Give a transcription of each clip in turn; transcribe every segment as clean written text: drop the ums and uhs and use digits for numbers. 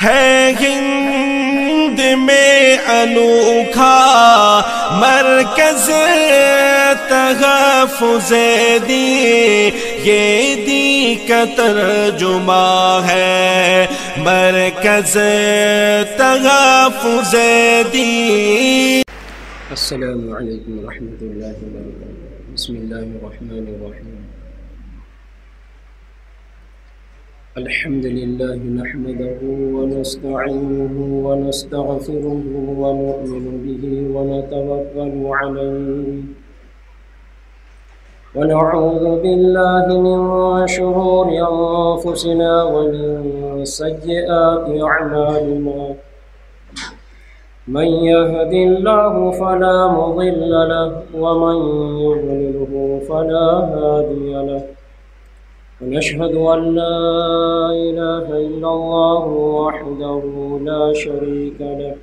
ہے ہند میں انوکھا مرکز تحفظ دی، یہ دی کا ترجمہ ہے مرکز تحفظ دی۔ السلام علیکم ورحمۃ اللہ وبرکاتہ۔ بسم اللہ الرحمن الرحیم۔ الحمد للہ نحمده ونستعینه ونستغفره ونؤمن به ونتوکل علیہ ونعوذ باللہ من شرور انفسنا ومن سیئات اعمالنا، من يهد الله فلا مضل له ومن يضلله فلا هادي له، ونشهد أن لا إله إلا الله وحده لا شريك له،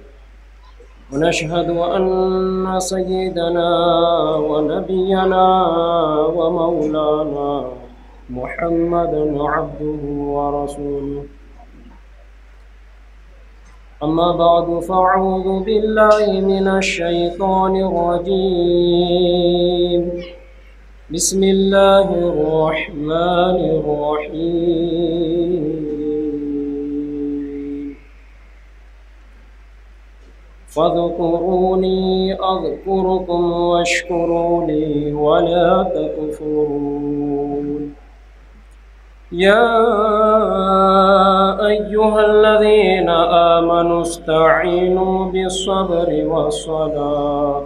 ونشهد أن سيدنا ونبينا ومولانا محمدا عبده ورسوله، أما بعد فأعوذ بالله من الشيطان الرجيم، بسم الله الرحمن الرحيم، فاذكروني أذكركم واشكروا لي ولا تكفرون، يا أيها الذين آمنوا استعينوا بالصبر والصلاة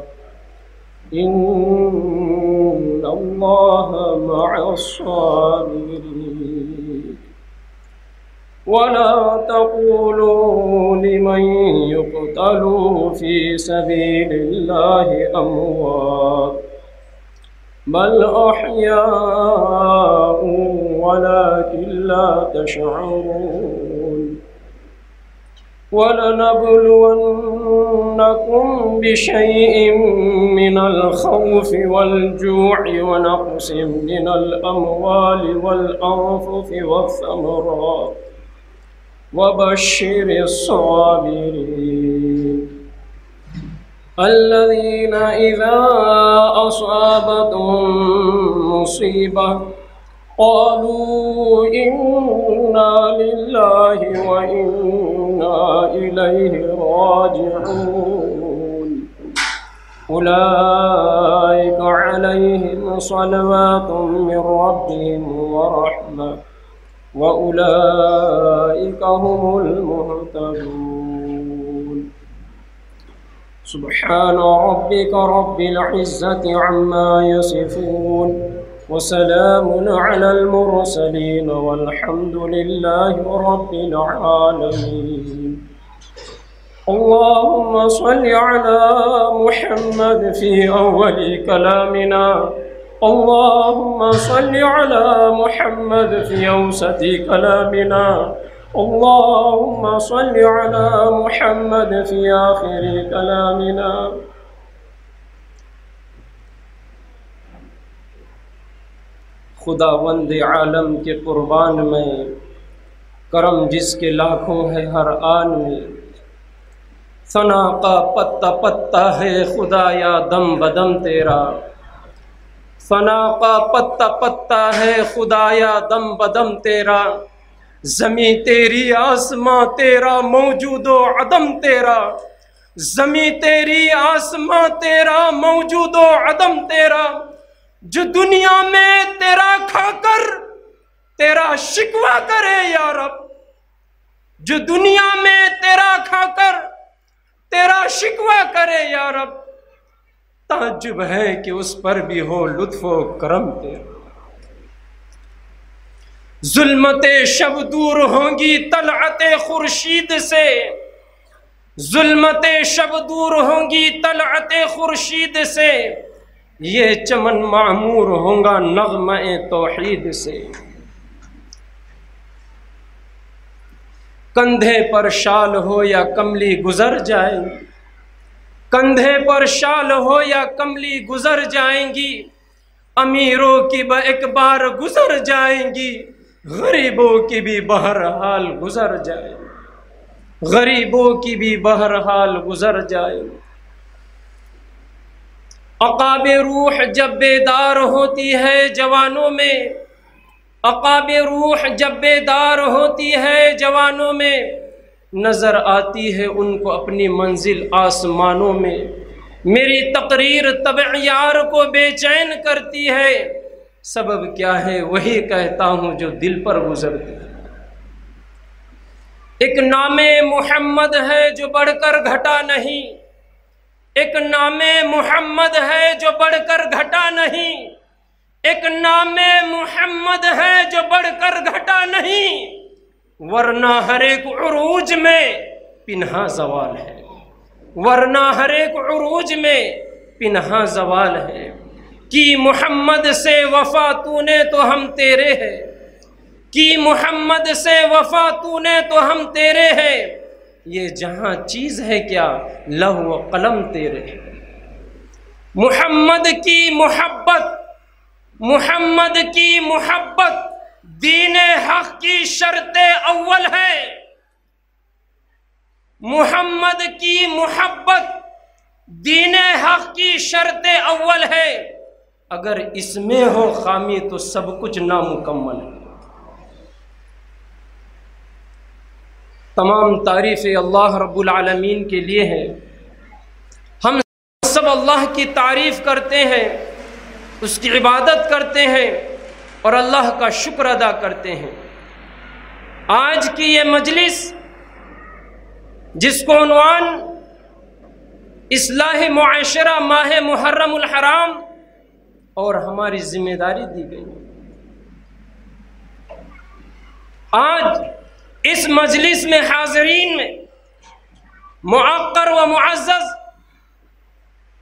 إن الله مع الصابرين، ولا تقولوا لمن يقتل في سبيل الله أموات بل أحياء ولكن لا تشعرون، ولنبلونكم بشيء من الخوف والجوع ونقص من الأموال والأنفس والثمرات وبشر الصابرين الذين إذا أصابتهم مصيبة قالوا إنا لله وإنا إليه راجعون، أولئك عليهم صلوات من ربهم ورحمة وأولئك هم المهتدون۔ سبحان ربك رب العزة عما يصفون وسلام على المرسلين والحمد لله رب العالمين۔ اللهم صل على محمد في أول كلامنا، اللهم صل على محمد في أوسط كلامنا، اللهم صل على محمد في آخر كلامنا۔ خداوند عالم کے قربان میں کرم جس کے لاکھوں ہے ہر آن میں، ثنا کا پتا پتا ہے خدایا دم بدم تیرا، ثنا کا پتا پتا ہے خدایا دم بدم تیرا، زمیں تیری آسماں تیرا موجود و عدم تیرا، زمیں تیری آسماں تیرا موجود و عدم تیرا، جو دنیا میں تیرا کھا کر تیرا شکوہ کرے یا رب، جو دنیا میں تیرا کھا کر تیرا شکوہ کرے یا رب، تعجب ہے کہ اس پر بھی ہو لطف و کرم تیرا۔ ظلمت شب دور ہوں گی طلعت خورشید سے، ظلمت شب دور ہوں گی طلعت خورشید سے، یہ چمن معمور ہوں گا نغمہ توحید سے۔ کندھے پر شال ہو یا کملی گزر جائیں گی، کندھے پر شال ہو یا کملی گزر جائیں گی، امیروں کی ایک بار گزر جائیں گی، غریبوں کی بھی بہرحال گزر جائیں گی۔ غریبوں کی بھی بہرحال گزر جائے۔ عقاب روح جب بیدار ہوتی ہے جوانوں میں، عقاب روح جب بیدار ہوتی ہے جوانوں میں، نظر آتی ہے ان کو اپنی منزل آسمانوں میں۔ میری تقریر طبع یار کو بے چین کرتی ہے، سبب کیا ہے وہی کہتا ہوں جو دل پر گزرتی ہے۔ ایک نام محمد ہے جو بڑھ کر گھٹا نہیں، ایک نام محمد ہے جو بڑھ کر گھٹا نہیں، ایک نام محمد ہے جو بڑھ کر گھٹا نہیں، ورنہ ہر ایک عروج میں پنہاں زوال ہے، ورنہ ہر ایک عروج میں پنہاں زوال ہے۔ کی محمد سے وفا تو نے تو ہم تیرے ہیں، کی محمد سے وفا تو نے تو ہم تیرے ہیں، یہ جہاں چیز ہے کیا لوح و قلم تیرے ہیں۔ محمد کی محبت، محمد کی محبت دین حق کی شرط اول ہے، محمد کی محبت دین حق کی شرط اول ہے، اگر اس میں ہو خامی تو سب کچھ نامکمل ہے۔ تمام تعریفیں اللہ رب العالمین کے لیے ہیں، ہم سب اللہ کی تعریف کرتے ہیں، اس کی عبادت کرتے ہیں اور اللہ کا شکر ادا کرتے ہیں۔ آج کی یہ مجلس جس کو عنوان اصلاح معاشرہ ماہ محرم الحرام اور ہماری ذمہ داری دی گئی، آج اس مجلس میں حاضرین میں معقر و معزز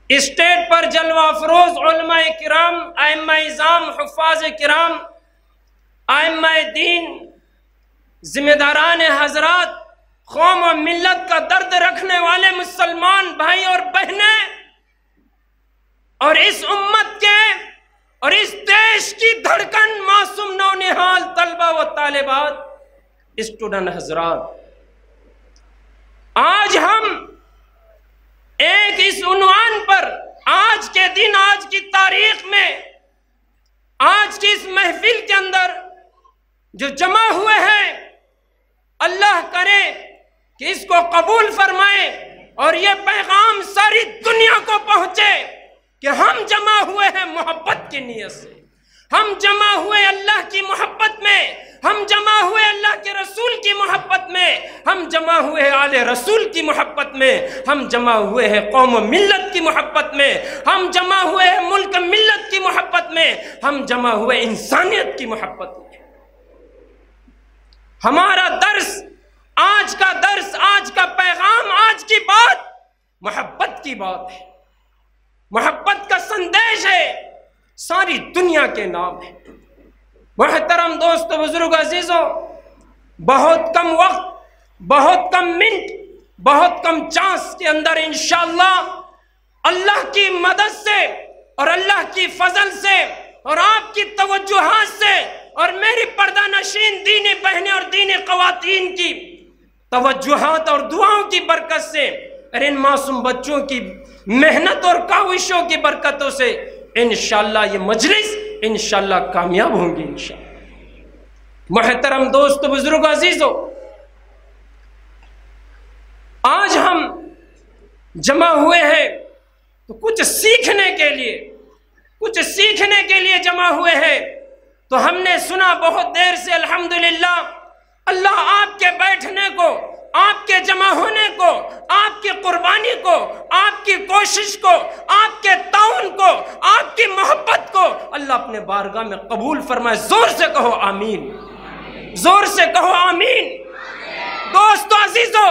اسٹیج پر جلوہ افروز علماء کرام، ائمہ اعظام، حفاظ کرام، ائمہ دین، ذمہ داران حضرات، قوم و ملت کا درد رکھنے والے مسلمان بھائی اور بہنیں، اور اس امت کے اور اس دیش کی دھڑکن معصوم نونہال طلبہ و طالبات، اسٹوڈنٹ حضرات، آج ہم ایک اس عنوان پر آج کے دن، آج کی تاریخ میں، آج کی اس محفل کے اندر جو جمع ہوئے ہیں، اللہ کرے کہ اس کو قبول فرمائے اور یہ پیغام ساری دنیا کو پہنچے کہ ہم جمع ہوئے ہیں محبت کی نیت سے، ہم جمع ہوئے اللہ کی محبت میں، ہم جمع ہوئے اللہ کے رسول کی محبت میں، ہم جمع ہوئے آل رسول کی محبت میں، ہم جمع ہوئے ہیں قوم و ملت کی محبت میں، ہم جمع ہوئے ہیں ملک ملت کی محبت میں، ہم جمع ہوئے انسانیت کی محبت میں۔ ہمارا درس، آج کا درس، آج کا پیغام، آج کی بات محبت کی بات ہے، محبت کا سندیش ہے، ساری دنیا کے نام ہے۔ محترم دوستو، بزرگ، عزیزوں، بہت کم وقت، بہت کم منٹ، بہت کم چانس کے اندر انشاءاللہ اللہ کی مدد سے اور اللہ کی فضل سے اور آپ کی توجہات سے اور میری پردہ نشین دینی بہنیں اور دینی خواتین کی توجہات اور دعاؤں کی برکت سے اور ان معصوم بچوں کی محنت اور کاوشوں کی برکتوں سے انشاءاللہ یہ مجلس انشاءاللہ کامیاب ہوں گی انشاءاللہ۔ محترم دوست، بزرگ، عزیزوں، آج ہم جمع ہوئے ہیں تو کچھ سیکھنے کے لیے جمع ہوئے ہیں۔ تو ہم نے سنا بہت دیر سے الحمدللہ، اللہ آپ کے بیٹھنے کو، آپ کے جمع ہونے کو، آپ کی قربانی کو، آپ کی کوشش کو، آپ کے تعاون کو، آپ کی محبت کو اللہ اپنے بارگاہ میں قبول فرمائے۔ زور سے کہو آمین، زور سے کہو آمین۔ دوستو، عزیزو،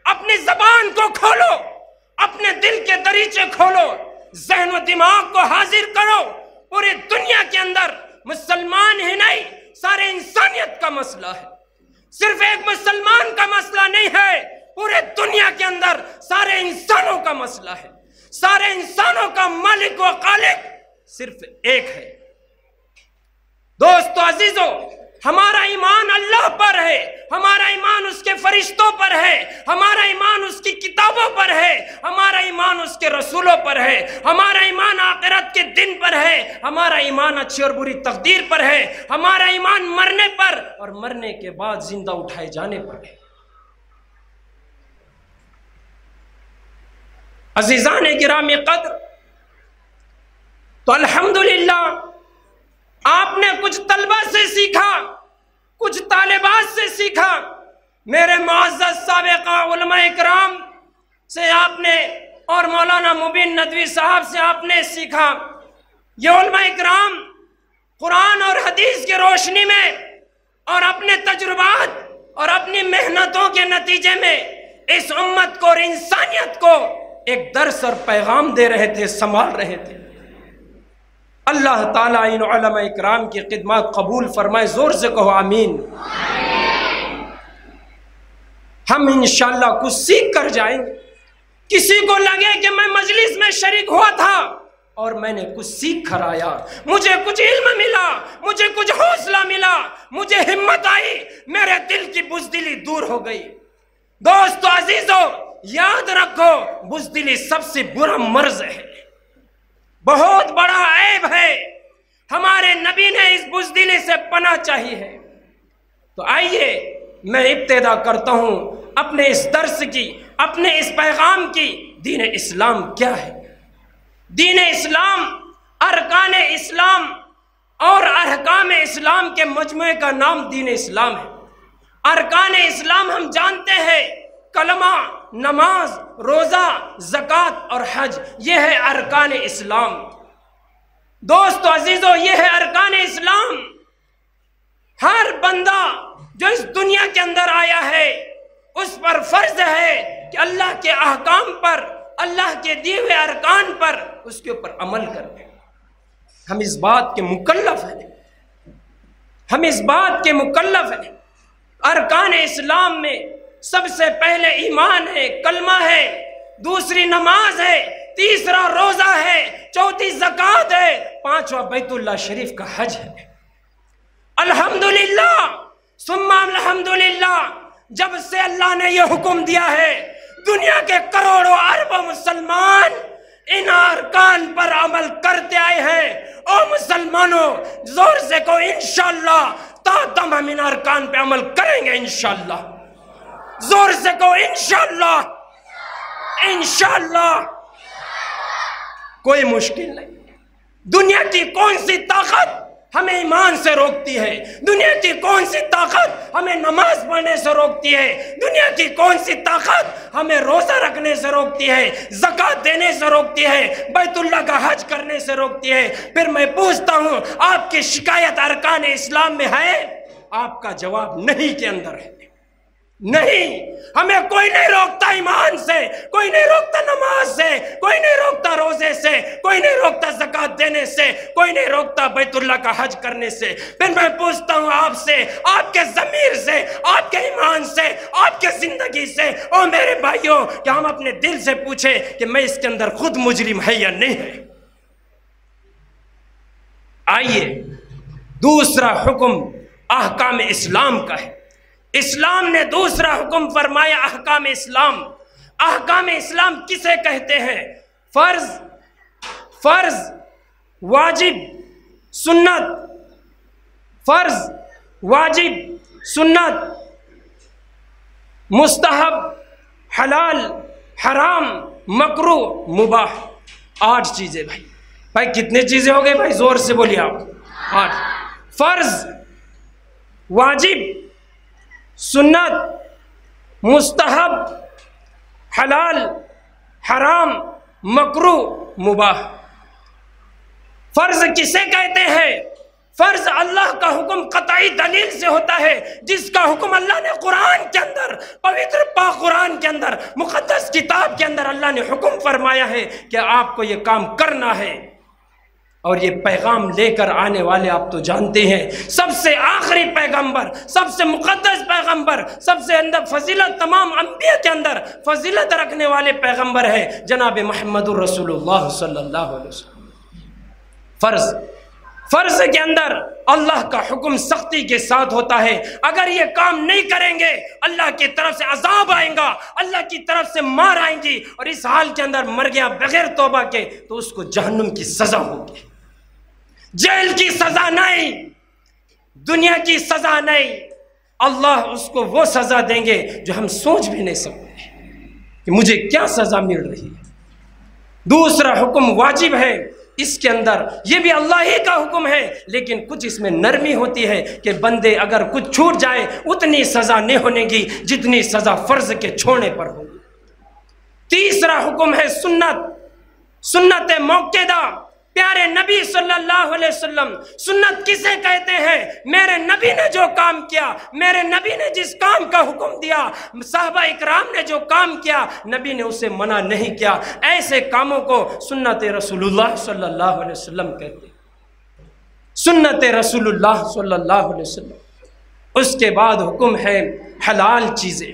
اپنی زبان کو کھولو، اپنے دل کے دریچے کھولو، ذہن و دماغ کو حاضر کرو۔ پوری دنیا کے اندر مسلمان ہی نہیں، سارے انسانیت کا مسئلہ ہے، صرف ایک مسلمان کا مسئلہ نہیں ہے، پورے دنیا کے اندر سارے انسانوں کا مسئلہ ہے۔ سارے انسانوں کا مالک و خالق صرف ایک ہے۔ دوستو، عزیزو، ہمارا ایمان اللہ پر ہے، ہمارا ایمان اس کے فرشتوں پر ہے، ہمارا ایمان اس کی کتابوں پر ہے، ہمارا ایمان اس کے رسولوں پر ہے، ہمارا ایمان آخرت کے دن پر ہے، ہمارا ایمان اچھی اور بری تقدیر پر ہے، ہمارا ایمان مرنے پر اور مرنے کے بعد زندہ اٹھائے جانے پر ہے۔ عزیزان گرامی قدر، تو الحمدللہ آپ نے کچھ طلبہ سے سیکھا، کچھ طالبات سے سیکھا، میرے معزز سابقہ علماء اکرام سے آپ نے اور مولانا مبین ندوی صاحب سے آپ نے سیکھا۔ یہ علماء اکرام قرآن اور حدیث کی روشنی میں اور اپنے تجربات اور اپنی محنتوں کے نتیجے میں اس امت کو اور انسانیت کو ایک درس اور پیغام دے رہے تھے، سنبھال رہے تھے۔ اللہ تعالیٰ ان علماء اکرام کی خدمات قبول فرمائے، زور سے کہو آمین۔ ہم انشاءاللہ کچھ سیکھ کر جائیں گے۔ کسی کو لگے کہ میں مجلس میں شریک ہوا تھا اور میں نے کچھ سیکھ کر آیا، مجھے کچھ علم ملا، مجھے کچھ حوصلہ ملا، مجھے ہمت آئی، میرے دل کی بزدلی دور ہو گئی۔ دوستو عزیزو، یاد رکھو بزدلی سب سے برا مرض ہے، بہت بڑا عیب ہے۔ ہمارے نبی نے اس بزدلی سے پناہ چاہی ہے۔ تو آئیے میں ابتدا کرتا ہوں اپنے اس درس کی، اپنے اس پیغام کی۔ دین اسلام کیا ہے؟ دین اسلام ارکان اسلام اور احکام اسلام کے مجموعے کا نام دین اسلام ہے۔ ارکان اسلام ہم جانتے ہیں، کلمہ، نماز، روزہ، زکوٰۃ اور حج، یہ ہے ارکان اسلام۔ دوستو عزیزو، یہ ہے ارکان اسلام۔ ہر بندہ جو اس دنیا کے اندر آیا ہے اس پر فرض ہے کہ اللہ کے احکام پر، اللہ کے دیے ہوئے ارکان پر اس کے اوپر عمل کرے۔ ہم اس بات کے مکلف ہیں، ہم اس بات کے مکلف ہیں۔ ارکان اسلام میں سب سے پہلے ایمان ہے، کلمہ ہے، دوسری نماز ہے، تیسرا روزہ ہے، چوتھی زکوٰۃ ہے، پانچواں بیت اللہ شریف کا حج ہے۔ الحمدللہ ثم الحمدللہ، جب سے اللہ نے یہ حکم دیا ہے، دنیا کے کروڑوں اربوں مسلمان ان ارکان پر عمل کرتے آئے ہیں۔ او مسلمانوں، زور سے کہو انشاءاللہ، تا دم ہم ان ارکان پہ عمل کریں گے انشاءاللہ۔ زور سے کہو انشاءاللہ، انشاءاللہ۔ کوئی مشکل نہیں۔ دنیا کی کون سی طاقت ہمیں ایمان سے روکتی ہے؟ دنیا کی کون سی طاقت ہمیں نماز پڑھنے سے روکتی ہے؟ دنیا کی کون سی طاقت ہمیں روزہ رکھنے سے روکتی ہے، زکوٰۃ دینے سے روکتی ہے، بیت اللہ کا حج کرنے سے روکتی ہے؟ پھر میں پوچھتا ہوں، آپ کی شکایت ارکان اسلام میں ہے؟ آپ کا جواب نہیں کے اندر ہے۔ نہیں، ہمیں کوئی نہیں روکتا ایمان سے، کوئی نہیں روکتا نماز سے، کوئی نہیں روکتا روزے سے، کوئی نہیں روکتا زکوٰۃ دینے سے، کوئی نہیں روکتا بیت اللہ کا حج کرنے سے۔ پھر میں پوچھتا ہوں آپ سے، آپ کے ضمیر سے، آپ کے ایمان سے، آپ کے زندگی سے، او میرے بھائیوں، کہ ہم اپنے دل سے پوچھیں کہ میں اس کے اندر خود مجرم ہے یا نہیں ہے؟ آئیے، دوسرا حکم احکام اسلام کا ہے۔ اسلام نے دوسرا حکم فرمایا احکام اسلام۔ احکام اسلام کسے کہتے ہیں؟ فرض، واجب، سنت، فرض، واجب، سنت، مستحب، حلال، حرام، مکروہ، مباح۔ 8 چیزیں بھائی کتنے چیزیں ہو گئے بھائی؟ زور سے بولیے آپ۔ 8۔ فرض، واجب، سنت، مستحب، حلال، حرام، مکروہ، مباح۔ فرض کسے کہتے ہیں؟ فرض اللہ کا حکم قطعی دلیل سے ہوتا ہے، جس کا حکم اللہ نے قرآن کے اندر، پوتر پاک قرآن کے اندر، مقدس کتاب کے اندر اللہ نے حکم فرمایا ہے کہ آپ کو یہ کام کرنا ہے۔ اور یہ پیغام لے کر آنے والے آپ تو جانتے ہیں، سب سے آخری پیغمبر، سب سے مقدس پیغمبر، سب سے اندر فضیلت، تمام انبیاء کے اندر فضیلت رکھنے والے پیغمبر ہے جناب محمد الرسول اللہ صلی اللہ علیہ وسلم۔ فرض فرض کے اندر اللہ کا حکم سختی کے ساتھ ہوتا ہے، اگر یہ کام نہیں کریں گے اللہ کی طرف سے عذاب آئیں گا، اللہ کی طرف سے مار آئیں گی، اور اس حال کے اندر مر گیا بغیر توبہ کے تو اس کو جہنم کی سزا ہوگی، جیل کی سزا نہیں، دنیا کی سزا نہیں، اللہ اس کو وہ سزا دیں گے جو ہم سوچ بھی نہیں سکتے کہ مجھے کیا سزا مل رہی ہے۔ دوسرا حکم واجب ہے، اس کے اندر یہ بھی اللہ ہی کا حکم ہے، لیکن کچھ اس میں نرمی ہوتی ہے کہ بندے اگر کچھ چھوٹ جائے اتنی سزا نہیں ہونے گی جتنی سزا فرض کے چھوڑنے پر ہوگی۔ تیسرا حکم ہے سنت موقعہ، پیارے نبی صلی اللہ علیہ وسلم۔ سنت کسے کہتے ہیں؟ میرے نبی نے جو کام کیا، میرے نبی نے جس کام کا حکم دیا، صحابہ اکرام نے جو کام کیا، نبی نے اسے منع نہیں کیا، ایسے کاموں کو سنت رسول اللہ صلی اللہ علیہ وسلم کہتے ہیں، سنت رسول اللہ صلی اللہ علیہ وسلم۔ اس کے بعد حکم ہے حلال چیزیں۔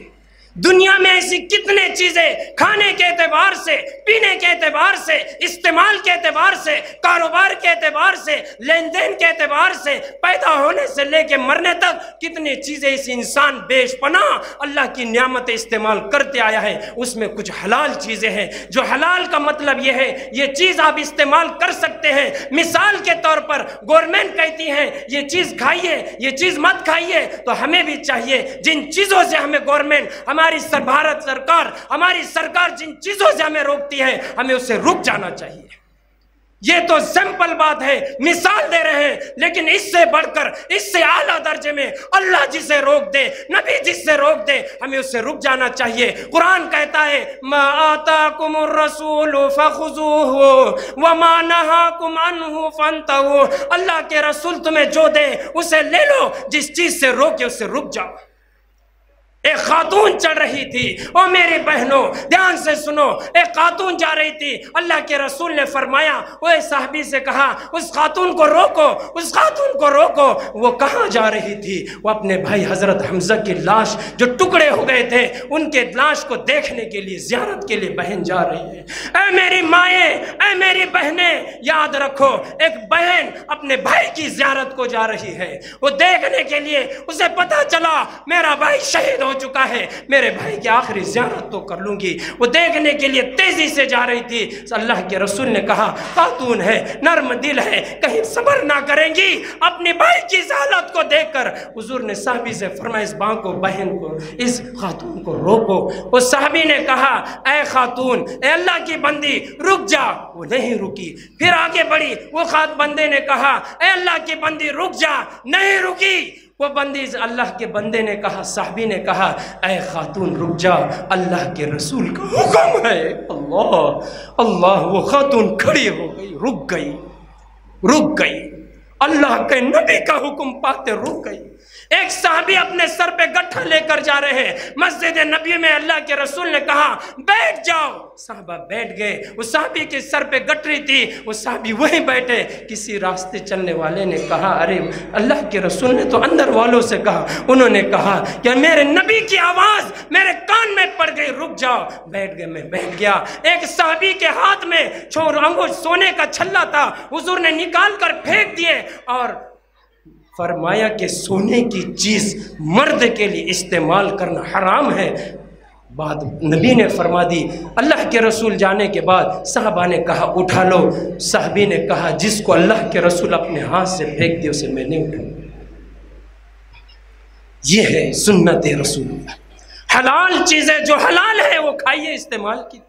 دنیا میں ایسی کتنے چیزیں کھانے کے اعتبار سے، پینے کے اعتبار سے، استعمال کے اعتبار سے، کاروبار کے اعتبار سے، لین دین کے اعتبار سے، پیدا ہونے سے لے کے مرنے تک کتنی چیزیں اس انسان بیش پناہ اللہ کی نعمتیں استعمال کرتے آیا ہے، اس میں کچھ حلال چیزیں ہیں جو حلال کا مطلب یہ ہے یہ چیز آپ استعمال کر سکتے ہیں۔ مثال کے طور پر گورنمنٹ کہتی ہے یہ چیز کھائیے، یہ چیز مت کھائیے، تو ہمیں بھی چاہیے جن چیزوں سے ہمیں گورنمنٹ، ہماری بھارت سرکار، ہماری سرکار جن چیزوں سے ہمیں روکتی ہے ہمیں اس سے رک جانا چاہیے۔ یہ تو سمپل بات ہے، مثال دے رہے ہیں، لیکن اس سے بڑھ کر، اس سے اعلیٰ درجے میں اللہ جسے روک دے، نبی جس سے روک دے، ہمیں اس سے رک جانا چاہیے۔ قرآن کہتا ہے ما آتاکم الرسول فخذوہ وما نہاکم عنہ فانتہوا، اللہ کے رسول تمہیں جو دے اسے لے لو، جس چیز سے روکے اس سے رک جاؤ۔ ایک خاتون چڑھ رہی تھی، او میری بہنوں دھیان سے سنو، ایک خاتون جا رہی تھی، اللہ کے رسول نے فرمایا، وہ صحابی سے کہا اس خاتون کو روکو، اس خاتون کو روکو۔ وہ کہاں جا رہی تھی؟ وہ اپنے بھائی حضرت حمزہ کی لاش جو ٹکڑے ہو گئے تھے ان کے لاش کو دیکھنے کے لیے، زیارت کے لیے بہن جا رہی ہے۔ اے میری مائیں، اے میری بہنیں، یاد رکھو ایک بہن اپنے بھائی کی زیارت کو جا رہی ہے، وہ دیکھنے کے لیے، اسے پتا چلا میرا بھائی شہید ہو چکا ہے، میرے بھائی کی آخری زیارت تو کر لوں گی، وہ دیکھنے کے لیے تیزی سے جا رہی تھی۔ اللہ کے رسول نے کہا خاتون ہے، نرم دل ہے، کہیں صبر نہ کریں گی؟ اپنے بھائی کی حالت کو دیکھ کر حضور نے صحابی سے فرمایا اس ماں کو، بہن کو، اس خاتون کو روکو۔ اس صحابی نے کہا اے خاتون، اے اللہ کی بندی رک جا، وہ نہیں رکی، پھر آگے بڑھی، وہ بندے نے کہا اے اللہ کی بندی رک جا، نہیں رکی، وہ بندی، اللہ کے بندے نے کہا، صحابی نے کہا اے خاتون رک جا، اللہ کے رسول کا حکم ہے۔ اللہ، وہ خاتون کھڑی ہو گئی، رک گئی، اللہ کے نبی کا حکم پاتے رک گئی۔ ایک صحابی اپنے سر پہ گٹھا لے کر جا رہے ہیں مسجد نبی میں، اللہ کے رسول نے کہا بیٹھ جاؤ، صحابہ بیٹھ گئے۔ اس صحابی کے سر پہ گٹھری تھی، وہ صحابی وہیں بیٹھے۔ کسی راستے چلنے والے نے کہا ارے اللہ کے رسول نے تو اندر والوں سے کہا، انہوں نے کہا کہ میرے نبی کی آواز میرے کان میں پڑ گئی، رک جاؤ۔ بیٹھ گئے، میں بیٹھ گیا۔ ایک صحابی کے ہاتھ میں انگوش سونے کا چھلا تھا، حضور نے نکال کر پھینک دیے اور فرمایا کہ سونے کی چیز مرد کے لیے استعمال کرنا حرام ہے۔ بعد نبی نے فرما دی۔ اللہ کے رسول جانے کے بعد صحابہ نے کہا اٹھا لو، صحابی نے کہا جس کو اللہ کے رسول اپنے ہاتھ سے پھینک دے اسے میں نہیں اٹھاؤں۔ یہ ہے سنت رسول اللہ۔ حلال چیزیں جو حلال ہے وہ کھائیے، استعمال کی۔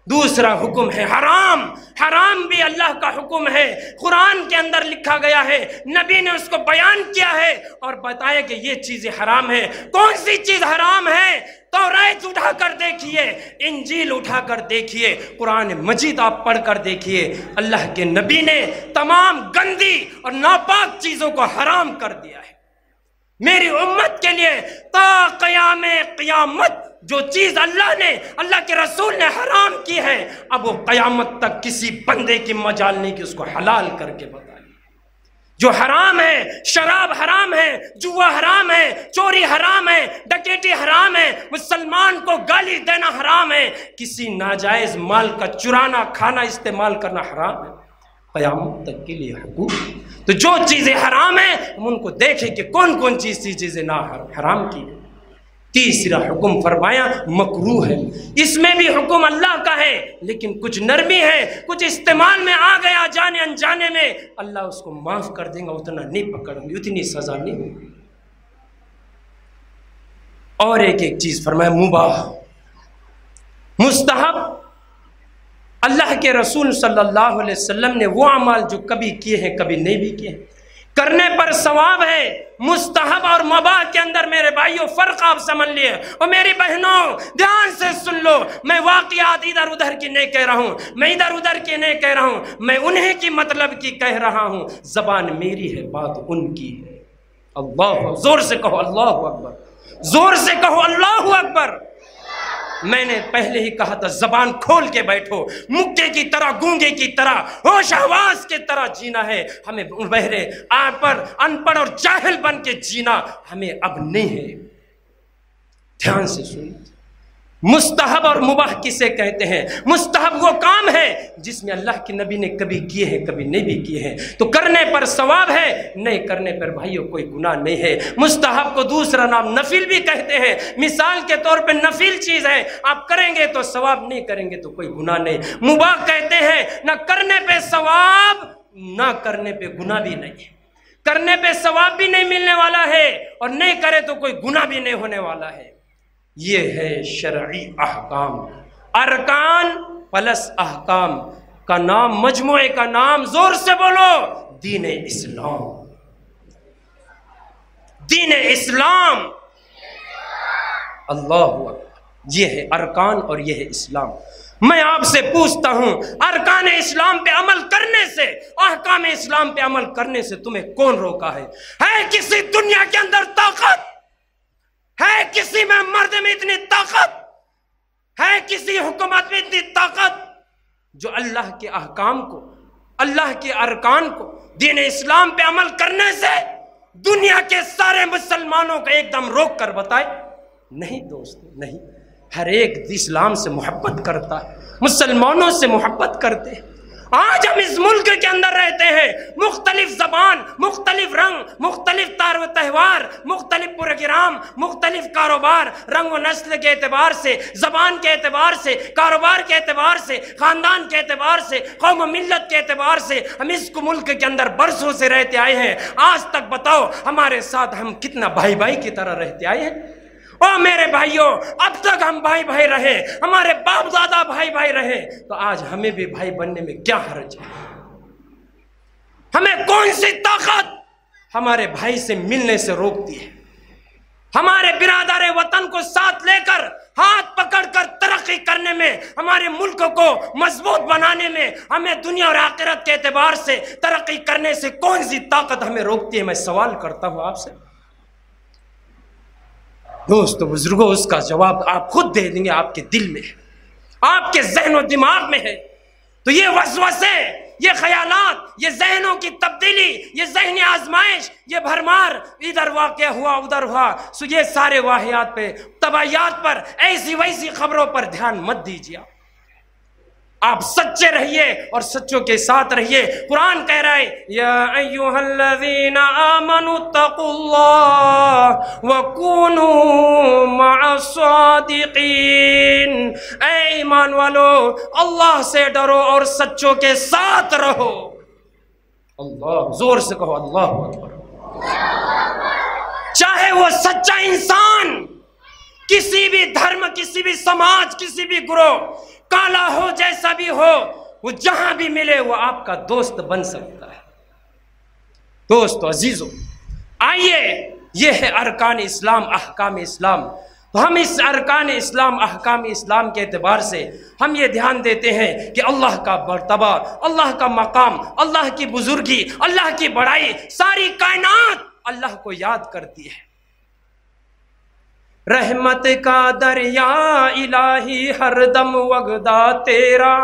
دوسرا حکم ہے حرام، حرام بھی اللہ کا حکم ہے، قرآن کے اندر لکھا گیا ہے، نبی نے اس کو بیان کیا ہے اور بتایا کہ یہ چیزیں حرام ہے۔ کون سی چیز حرام ہے؟ توریت اٹھا کر دیکھیے، انجیل اٹھا کر دیکھیے، قرآن مجید آپ پڑھ کر دیکھیے، اللہ کے نبی نے تمام گندی اور ناپاک چیزوں کو حرام کر دیا ہے۔ میری امت کے لیے تا قیام قیامت جو چیز اللہ نے، اللہ کے رسول نے حرام کی ہے، اب وہ قیامت تک کسی بندے کی مجال نہیں کہ اس کو حلال کر کے بتائے۔ جو حرام ہے، شراب حرام ہے، جوا حرام ہے، چوری حرام ہے، ڈکیٹی حرام ہے، مسلمان کو گالی دینا حرام ہے، کسی ناجائز مال کا چرانا، کھانا استعمال کرنا حرام ہے، قیامت تک کے لیے حقوق۔ تو جو چیزیں حرام ہیں ہم ان کو دیکھیں کہ کون کون چیزیں نہ حرام کی ہیں۔ تیسرا حکم فرمایا مکروہ ہے، اس میں بھی حکم اللہ کا ہے لیکن کچھ نرمی ہے، کچھ استعمال میں آ گیا جانے انجانے میں، اللہ اس کو معاف کر دیں گا، اتنا نہیں پکڑیں گے، اتنی سزا نہیں ہوگی۔ اور ایک چیز فرمایا مباح، مستحب۔ اللہ کے رسول صلی اللہ علیہ وسلم نے وہ اعمال جو کبھی کیے ہیں کبھی نہیں بھی کیے ہیں، کرنے پر ثواب ہے۔ مستحب اور مباح کے اندر میرے بھائیوں فرق آپ سمجھ لیے، اور میری بہنوں دھیان سے سن لو، میں واقعات ادھر ادھر کی نہیں کہہ رہا ہوں، میں ادھر ادھر کی نہیں کہہ رہا ہوں، میں انہیں کی مطلب کی کہہ رہا ہوں۔ زبان میری ہے، بات ان کی ہے۔ اللہ، زور سے کہو اللہ اکبر، زور سے کہو اللہ اکبر۔ میں نے پہلے ہی کہا تھا زبان کھول کے بیٹھو، مکے کی طرح گونگے کی طرح ہوش حواس کی طرح جینا ہے ہمیں، بہرے ان پڑھ اور جاہل بن کے جینا ہمیں اب نہیں ہے۔ دھیان سے سنیں، مستحب اور مباح کسے کہتے ہیں؟ مستحب وہ کام ہے جس میں اللہ کے نبی نے کبھی کیے ہیں کبھی نہیں بھی کیے ہیں، تو کرنے پر ثواب ہے، نہیں کرنے پر بھائیوں کوئی گناہ نہیں ہے۔ مستحب کو دوسرا نام نفل بھی کہتے ہیں، مثال کے طور پہ نفل چیز ہے، آپ کریں گے تو ثواب، نہیں کریں گے تو کوئی گناہ نہیں۔ مباح کہتے ہیں نہ کرنے پہ ثواب نہ کرنے پہ گناہ بھی نہیں ہے، کرنے پہ ثواب بھی نہیں ملنے والا ہے اور نہیں کرے تو کوئی گناہ بھی نہیں ہونے والا ہے۔ یہ ہے شرعی احکام، ارکان پلس احکام کا نام، مجموعے کا نام، زور سے بولو، دین اسلام۔ دین اسلام، اللہ اکبر، یہ ہے ارکان اور یہ ہے اسلام۔ میں آپ سے پوچھتا ہوں، ارکان اسلام پہ عمل کرنے سے، احکام اسلام پہ عمل کرنے سے تمہیں کون روکا ہے؟ ہے کسی دنیا کے اندر طاقت؟ ہے کسی میں مرد میں اتنی طاقت؟ ہے کسی حکومت میں اتنی طاقت جو اللہ کے احکام کو، اللہ کے ارکان کو، دین اسلام پہ عمل کرنے سے دنیا کے سارے مسلمانوں کو ایک دم روک کر بتائے؟ نہیں دوست، نہیں۔ ہر ایک اسلام سے محبت کرتا ہے، مسلمانوں سے محبت کرتے ہیں۔ آج ہم اس ملک کے اندر رہتے ہیں، مختلف زبان، مختلف رنگ، مختلف تار و تہوار، مختلف پروگرام، مختلف کاروبار، رنگ و نسل کے اعتبار سے، زبان کے اعتبار سے، کاروبار کے اعتبار سے، خاندان کے اعتبار سے، قوم و ملت کے اعتبار سے ہم اس ملک کے اندر برسوں سے رہتے آئے ہیں۔ آج تک بتاؤ ہمارے ساتھ ہم کتنا بھائی بھائی کی طرح رہتے آئے ہیں؟ او میرے بھائیوں، اب تک ہم بھائی بھائی رہے، ہمارے باپ دادا بھائی بھائی رہے، تو آج ہمیں بھی بھائی بننے میں کیا حرج ہے؟ ہمیں کون سی طاقت ہمارے بھائی سے ملنے سے روکتی ہے؟ ہمارے برادر وطن کو ساتھ لے کر، ہاتھ پکڑ کر ترقی کرنے میں، ہمارے ملک کو مضبوط بنانے میں، ہمیں دنیا اور آخرت کے اعتبار سے ترقی کرنے سے کون سی طاقت ہمیں روکتی ہے؟ میں سوال کرتا ہوں آپ سے۔ دوستو بزرگوں، اس کا جواب آپ خود دے دیں گے، آپ کے دل میں ہے، آپ کے ذہن و دماغ میں ہے۔ تو یہ وسوسے، یہ خیالات، یہ ذہنوں کی تبدیلی، یہ ذہنی آزمائش، یہ بھرمار، ادھر واقع ہوا ادھر ہوا، سو یہ سارے واقعات پہ، تباہیات پر، ایسی ویسی خبروں پر دھیان مت دیجیے۔ آپ سچے رہیے اور سچوں کے ساتھ رہیے۔ قرآن کہہ رہا ہے یا ایھا الذین آمنوا اتقوا اللہ وکونوا مع الصادقین، اے ایمان والو اللہ سے ڈرو اور سچوں کے ساتھ رہو۔ اللہ، زور سے کہو اللہ اکبر۔ چاہے وہ سچا انسان کسی بھی دھرم، کسی بھی سماج، کسی بھی گروہ، کالا ہو، جیسا بھی ہو، وہ جہاں بھی ملے وہ آپ کا دوست بن سکتا ہے۔ دوستو عزیزو، آئیے، یہ ہے ارکان اسلام، احکام اسلام۔ تو ہم اس ارکان اسلام، احکام اسلام کے اعتبار سے ہم یہ دھیان دیتے ہیں کہ اللہ کا مرتبہ، اللہ کا مقام، اللہ کی بزرگی، اللہ کی بڑائی، ساری کائنات اللہ کو یاد کرتی ہے۔ رحمت کا دریا الہی ہر دم وگدا تیرا،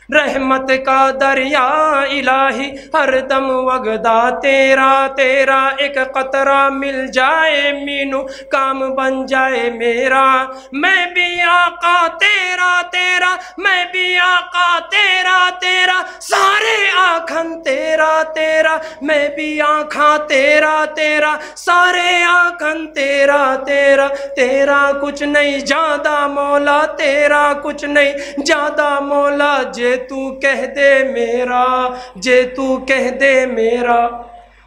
رحمت کا دریا الہی ہر دم وگدا تیرا، تیرا ایک قطرہ مل جائے مینو کام بن جائے میرا، میں بھی آقا تیرا تیرا، میں بھی آقا تیرا تیرا، سارے آنکھن تیرا تیرا، میں بھی آنکھاں تیرا تیرا، سارے آنکھن تیرا تیرا، تیرا کچھ نہیں زیادہ مولا، تیرا کچھ نہیں زیادہ مولا، جے تو کہہ دے میرا، جے تو کہہ دے میرا۔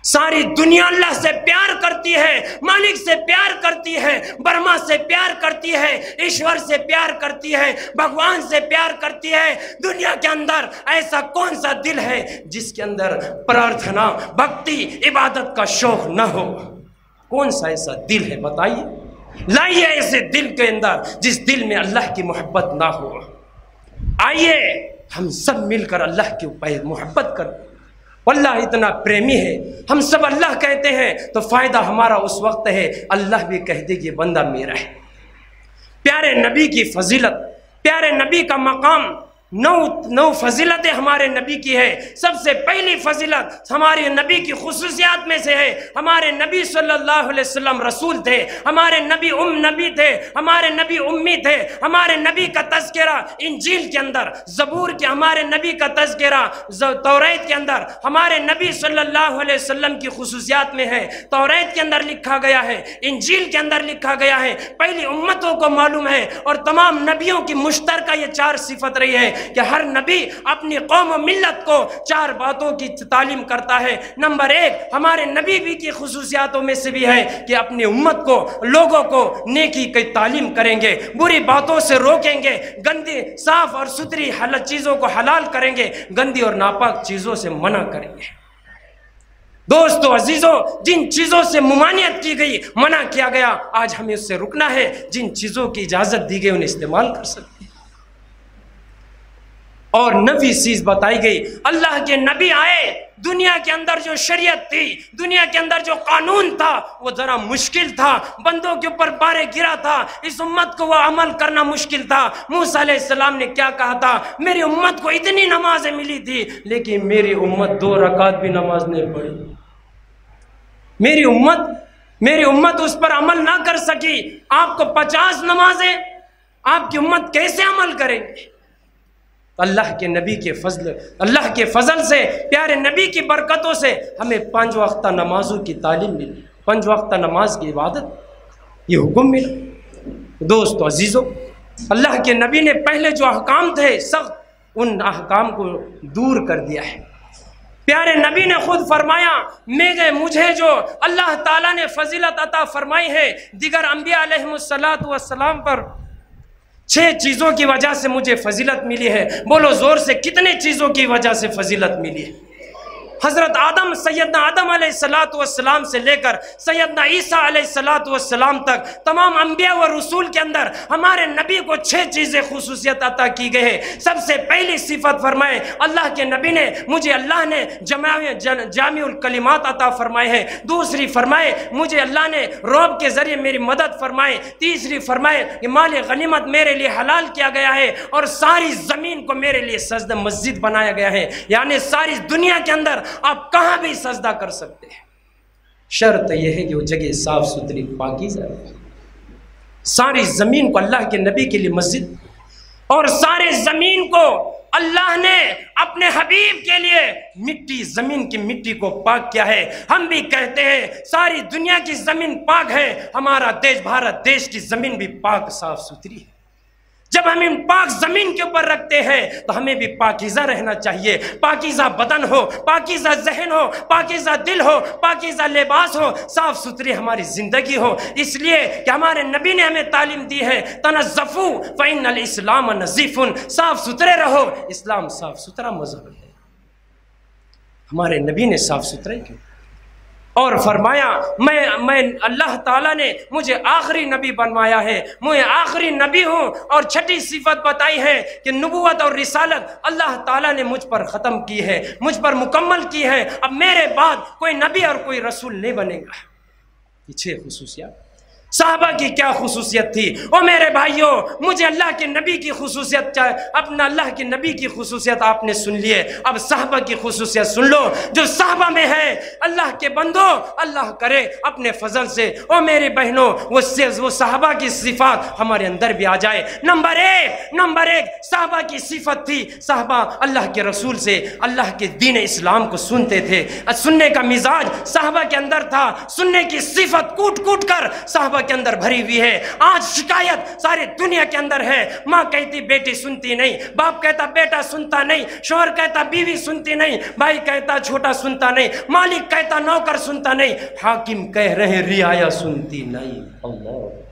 ساری دنیا اللہ سے پیار کرتی ہے، مالک سے پیار کرتی ہے، برما سے پیار کرتی ہے، ایشور سے پیار کرتی ہے، بھگوان سے پیار کرتی ہے۔ دنیا کے اندر ایسا کون سا دل ہے جس کے اندر پرارتھنا، بھکتی، عبادت کا شوق نہ ہو؟ کون سا ایسا دل ہے بتائیے؟ لائیے ایسے دل کے اندر جس دل میں اللہ کی محبت نہ ہو۔ آئیے ہم سب مل کر اللہ کی محبت کریں۔ واللہ اتنا پریمی ہے، ہم سب اللہ کہتے ہیں تو فائدہ ہمارا اس وقت ہے اللہ بھی کہہ دے کہ بندہ میرا ہے۔ پیارے نبی کی فضیلت، پیارے نبی کا مقام، نو فضیلتیں ہمارے نبی کی ہے۔ سب سے پہلی فضیلت ہمارے نبی کی خصوصیات میں سے ہے، ہمارے نبی صلی اللہ علیہ وسلم رسول تھے، ہمارے نبی نبی تھے، ہمارے نبی امی تھے، ہمارے نبی کا تذکرہ انجیل کے اندر، زبور کے ہمارے نبی کا تذکرہ توریت کے اندر، ہمارے نبی صلی اللہ علیہ وسلم کی خصوصیات میں ہے۔ توریت کے اندر لکھا گیا ہے، انجیل کے اندر لکھا گیا ہے، پہلی امتوں کو معلوم ہے، اور تمام نبیوں کی مشترکہ یہ 4 صفت رہی ہے کہ ہر نبی اپنی قوم و ملت کو 4 باتوں کی تعلیم کرتا ہے۔ نمبر 1 ہمارے نبی بھی کی خصوصیاتوں میں سے بھی ہے کہ اپنی امت کو، لوگوں کو نیکی کی تعلیم کریں گے، بری باتوں سے روکیں گے، گندی صاف اور ستھری چیزوں کو حلال کریں گے، گندی اور ناپاک چیزوں سے منع کریں گے۔ دوستو عزیزو، جن چیزوں سے ممانعت کی گئی، منع کیا گیا، آج ہمیں اس سے رکنا ہے۔ جن چیزوں کی اجازت دی گئی انہیں استعمال کر سکتے ہیں۔ اور نفی چیز بتائی گئی، اللہ کے نبی آئے، دنیا کے اندر جو شریعت تھی، دنیا کے اندر جو قانون تھا وہ ذرا مشکل تھا، بندوں کے اوپر بارے گرا تھا، اس امت کو وہ عمل کرنا مشکل تھا۔ موسیٰ علیہ السلام نے کیا کہا تھا؟ میری امت کو اتنی نمازیں ملی تھی لیکن میری امت 2 رکعت بھی نماز نہیں پڑھی، میری امت اس پر عمل نہ کر سکی۔ آپ کو 50 نمازیں، آپ کی امت کیسے عمل کریں گے؟ اللہ کے نبی کے فضل، اللہ کے فضل سے، پیارے نبی کی برکتوں سے ہمیں 5 وقتہ نمازوں کی تعلیم ملی، 5 وقتہ نماز کی عبادت یہ حکم ملا۔ دوستو عزیزو، اللہ کے نبی نے پہلے جو احکام تھے سخت، ان احکام کو دور کر دیا ہے۔ پیارے نبی نے خود فرمایا، مجھے جو اللہ تعالیٰ نے فضیلت عطا فرمائی ہے دیگر انبیاء علیہم السلام پر، 6 چیزوں کی وجہ سے مجھے فضیلت ملی ہے۔ بولو زور سے، کتنے چیزوں کی وجہ سے فضیلت ملی ہے؟ حضرت آدم، سیدنا آدم علیہ السلام سے لے کر سیدنا عیسیٰ علیہ السلام تک تمام انبیاء و رسول کے اندر ہمارے نبی کو 6 چیزیں خصوصیت عطا کی گئی ہے۔ سب سے پہلی صفت فرمائے اللہ کے نبی نے، مجھے اللہ نے جامع الکلمات عطا فرمائے ہیں۔ دوسری فرمائے مجھے اللہ نے رعب کے ذریعے میری مدد فرمائے۔ تیسری فرمائے کہ مال غنیمت میرے لیے حلال کیا گیا ہے، اور ساری زمین کو میرے لیے سجدہ مسجد بنایا گیا ہے، یعنی ساری دنیا کے اندر آپ کہاں بھی سجدہ کر سکتے ہیں، شرط یہ ہے کہ وہ جگہ صاف ستھری پاکیزہ ہے۔ ساری زمین کو اللہ کے نبی کے لیے مسجد، اور سارے زمین کو اللہ نے اپنے حبیب کے لیے مٹی، زمین کی مٹی کو پاک کیا ہے۔ ہم بھی کہتے ہیں ساری دنیا کی زمین پاک ہے، ہمارا دیش بھارت دیش کی زمین بھی پاک صاف ستھری ہے۔ جب ہم ان پاک زمین کے اوپر رکھتے ہیں تو ہمیں بھی پاکیزہ رہنا چاہیے، پاکیزہ بدن ہو، پاکیزہ ذہن ہو، پاکیزہ دل ہو، پاکیزہ لباس ہو، صاف ستھری ہماری زندگی ہو۔ اس لیے کہ ہمارے نبی نے ہمیں تعلیم دی ہے، تنظفوا فإن الاسلام نظیف، صاف ستھرے رہو، اسلام صاف ستھرا مذہب ہے۔ ہمارے نبی نے صاف ستھرے کیا، اور فرمایا میں اللہ تعالیٰ نے مجھے آخری نبی بنوایا ہے، میں آخری نبی ہوں۔ اور 6ٹھی صفت بتائی ہے کہ نبوت اور رسالت اللہ تعالیٰ نے مجھ پر ختم کی ہے، مجھ پر مکمل کی ہے، اب میرے بعد کوئی نبی اور کوئی رسول نہیں بنے گا۔ یہ 6 خصوصیات۔ صحابہ کی کیا خصوصیت تھی؟ او میرے بھائیوں، مجھے اللہ کے نبی کی خصوصیت چاہے، اپنا اللہ کے نبی کی خصوصیت آپ نے سن لیے، اب صحابہ کی خصوصیت سن لو جو صحابہ میں ہے۔ اللہ کے بندو، اللہ کرے اپنے فضل سے او میری بہنوں وہ صحابہ کی صفات ہمارے اندر بھی آ جائے۔ نمبر ایک صحابہ کی صفت تھی، صحابہ اللہ کے رسول سے اللہ کے دین اسلام کو سنتے تھے، سننے کا مزاج صحابہ کے اندر تھا، سننے کی صفت کوٹ کوٹ کر صحابہ کے اندر بھری ہوئی ہے۔ آج شکایت ساری دنیا کے اندر ہے، ماں کہتی بیٹی سنتی نہیں، باپ کہتا بیٹا سنتا نہیں، شوہر کہتا بیوی سنتی نہیں، بھائی کہتا چھوٹا سنتا نہیں، مالک کہتا نوکر سنتا نہیں، حاکم کہہ رہے رعایا سنتی نہیں۔ اللہ،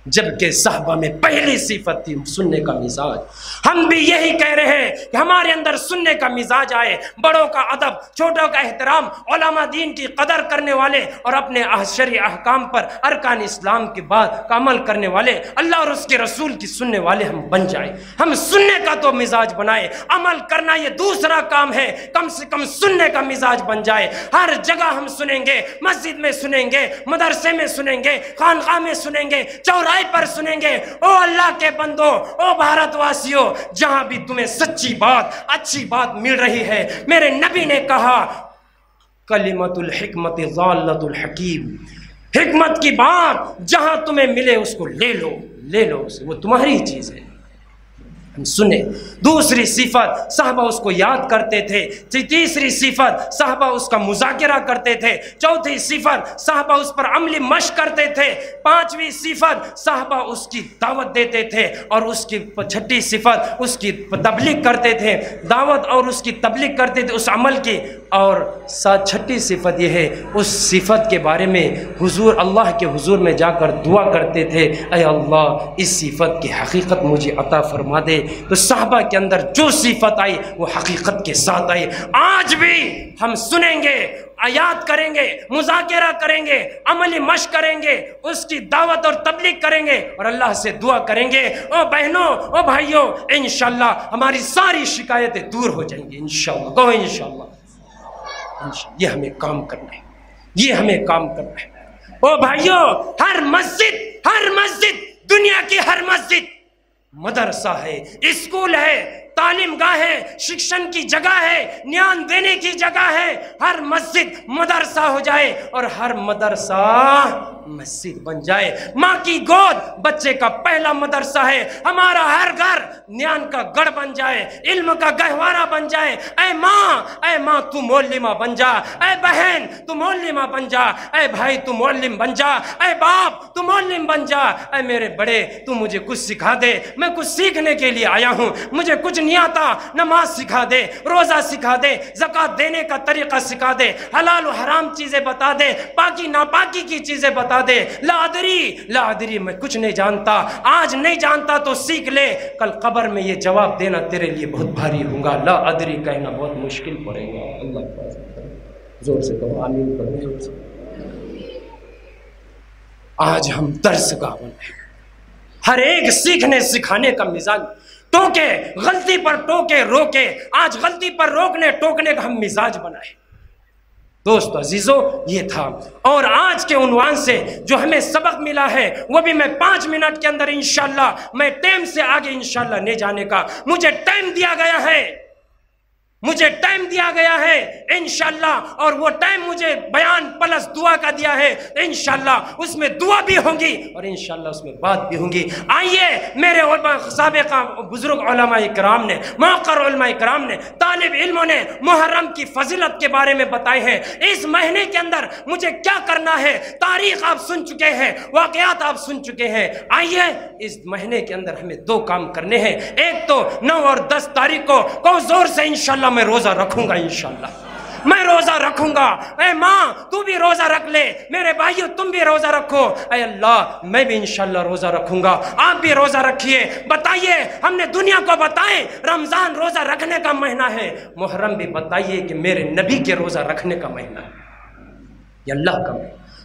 جبکہ صحابہ میں پہلی صفت تھی سننے کا مزاج۔ ہم بھی یہی کہہ رہے ہیں کہ ہمارے اندر سننے کا مزاج آئے، بڑوں کا ادب، چھوٹوں کا احترام، علماء دین کی قدر کرنے والے اور اپنے شرعی احکام پر ارکان اسلام کے بعد کا عمل کرنے والے، اللہ اور اس کے رسول کی سننے والے ہم بن جائیں۔ ہم سننے کا تو مزاج بنائے، عمل کرنا یہ دوسرا کام ہے، کم سے کم سننے کا مزاج بن جائے۔ ہر جگہ ہم سنیں گے، مسجد میں سنیں گے، مدرسے میں سنیں گے، خانقاہ میں سنیں گے، چوراہے پر سنیں گے۔ او اللہ کے بندو، او بھارت واسیوں، جہاں بھی تمہیں سچی بات، اچھی بات مل رہی ہے، میرے نبی نے کہا کلمۃ الحکمت ضالۃ الحکیم، حکمت کی بات جہاں تمہیں ملے اس کو لے لو اسے، وہ تمہاری چیز ہے۔ ہم سنیں۔ دوسری صفت صحابہ اس کو یاد کرتے تھے، تیسری صفت صحابہ اس کا مذاکرہ کرتے تھے، چوتھی صفت صحابہ اس پر عملی مشق کرتے تھے، پانچویں صفت صحابہ اس کی دعوت دیتے تھے، اور اس کی چھٹی صفت اس کی تبلیغ کرتے تھے، دعوت اور اس کی تبلیغ کرتے تھے اس عمل کی، اور چھٹی صفت یہ ہے اس صفت کے بارے میں حضور اللہ کے حضور میں جا کر دعا کرتے تھے، اے اللہ اس صفت کی حقیقت مجھے عطا فرما دے۔ تو صحابہ کے اندر جو صفت آئی وہ حقیقت کے ساتھ آئی۔ آج بھی ہم سنیں گے، یاد کریں گے، مذاکرہ کریں گے، عملی مشق کریں گے، اس کی دعوت اور تبلیغ کریں گے، اور اللہ سے دعا کریں گے، او بہنوں، او بھائیوں، انشاءاللہ ہماری ساری شکایتیں دور ہو جائیں گی انشاءاللہ۔ کہو انشاءاللہ۔ یہ ہمیں کام کرنا ہے، یہ ہمیں کام کرنا ہے۔ او بھائیوں، ہر مسجد، دنیا کی ہر مسجد مدرسہ ہے، اسکول ہے، تعلیم گاہ ہے، شکشن کی جگہ ہے، نیان دینے کی جگہ ہے۔ ہر مسجد مدرسہ ہو جائے اور ہر مدرسہ مسجد بن جائے۔ ماں کی گود بچے کا پہلا مدرسہ ہے۔ ہمارا ہر گھر نیان کا گڑھ بن جائے، علم کا گہوارہ بن جائے۔ اے ماں تو معلمہ بن جا، اے بہن تو معلمہ بن جا، اے بھائی تو معلم بن جا، اے باپ تو معلم بن جا، اے میرے بڑے تو مجھے کچھ سکھا دے، میں کچھ سیکھنے کے لیے آیا ہوں، مجھے کچھ نہیں آتا، نماز سکھا دے، روزہ سکھا دے، زکوٰۃ دینے کا طریقہ سکھا دے، حلال و حرام چیزیں بتا دے، پاکی ناپاکی کی چیزیں بتا دے۔ لا ادری میں کچھ نہیں جانتا، آج نہیں جانتا تو سیکھ لے، کل قبر میں یہ جواب دینا تیرے لیے بہت بھاری ہوگا۔ لا ادری کہنا بہت مشکل پڑے گا۔ اللہ زور سے کہو آمین کرو، زور سے۔ آج ہم درس گاہ بنے، ہر ایک سیکھنے سکھانے کا مزاج، ٹوکے غلطی پر ٹوکے روکے، آج غلطی پر روکنے ٹوکنے کا ہم مزاج بنائے۔ دوست عزیزو یہ تھا، اور آج کے عنوان سے جو ہمیں سبق ملا ہے وہ بھی میں 5 منٹ کے اندر انشاءاللہ، میں ٹائم سے آگے انشاءاللہ نہیں جانے کا، مجھے ٹائم دیا گیا ہے انشاءاللہ، اور وہ ٹائم مجھے بیان پلس دعا کا دیا ہے انشاءاللہ، اس میں دعا بھی ہوگی اور انشاءاللہ اس میں بات بھی ہوگی۔ آئیے میرے سابقہ بزرگ علماء کرام نے، موقر علماء کرام نے، طالب علموں نے محرم کی فضیلت کے بارے میں بتائے ہیں، اس مہینے کے اندر مجھے کیا کرنا ہے، تاریخ آپ سن چکے ہیں، واقعات آپ سن چکے ہیں۔ آئیے اس مہینے کے اندر ہمیں 2 کام کرنے ہیں، ایک تو 9 اور 10 تاریخ کو زور سے انشاءاللہ میں روزہ رکھوں گا، انشاءاللہ میں روزہ رکھوں گا۔ اے ماں تو بھی روزہ رکھ لے، میرے بھائیو تم بھی روزہ رکھو، اے اللہ میں بھی انشاءاللہ روزہ رکھوں گا، آپ بھی روزہ رکھیے۔ بتائیے، ہم نے دنیا کو بتائیں رمضان روزہ رکھنے کا مہینہ ہے، محرم بھی بتائیے کہ میرے نبی کے روزہ رکھنے کا مہینہ ہے، یہ اللہ کا مہینہ۔